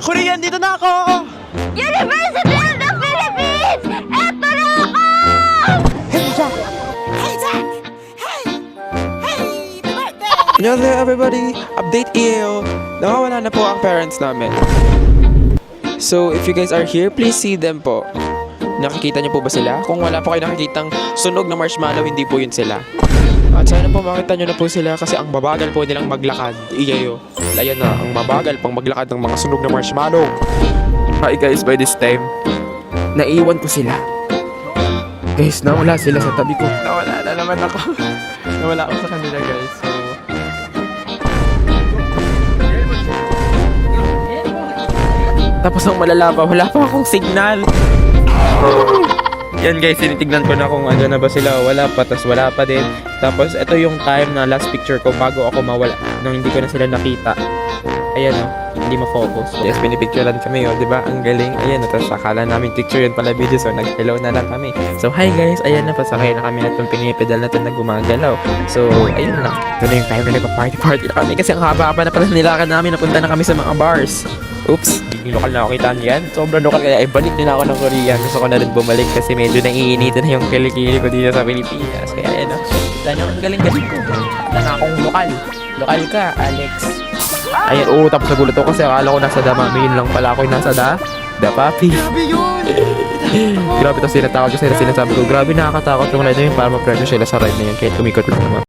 Korean, dito na ako! University of the Philippines! Eto na ako! Hey, Jack! Annyeonghaseyo everybody! Update EO! Nawawala na po ang parents namin. So, if you guys are here, please see them po. Nakikita niyo po ba sila? Kung wala po kayo nakikitang sunog na marshmallow, hindi po yun sila. At sana po makita niyo na po sila kasi ang babagal po nilang maglakad. Iyayo. Ayan na, ang mabagal pang maglakad ng mga sunog na marshmallow. Hi guys, by this time, naiwan ko sila. Guys, nawala sila sa tabi ko. Nawala na naman ako. Nawala ako sa kanila guys. So, tapos ang malala pa, wala pa akong signal. Yan guys, tinitignan ko na kung ano na ba sila. Wala pa, tas wala pa din. Tapos ito yung time na last picture ko bago ako mawala, nung hindi ko na sila nakita. Ayan o, hindi ma-focus. Yes, pinipicturean kami o, diba? Ang galing. Ayan o, tapos akala namin picture yun pala video. So nag-hello na lang kami. So hi guys, ayan na, pasakay na kami na itong pinipedal na ito na gumagalaw. So ayun na, ito na yung time na nagpa-party na kami. Kasi ang haba-haba na pala nilakan namin. Napunta na kami sa mga bars. Oops, yung lokal na ako kita niyan. Sobrang lokal, kaya ibalik nila ako ng Korea. Gusto ko na rin bumalik kasi medyo naiinitan na yung kilikili ko dito sa Pilipinas. Kaya ayan o, sana ang galing-galing ko. Wala na akong lokal. Lokal ka, Alex. Ayan, oo, tapos nagulat ako kasi akala ko nasa Damami. Yun lang pala ako yung nasa The Papi. Grabe yun! Grabe, tapos sinatawag ko sila, sinasabi ko, grabe nakakatakot yung ride na yun para ma-pressure sila sa ride na yun kahit kumikot lang naman.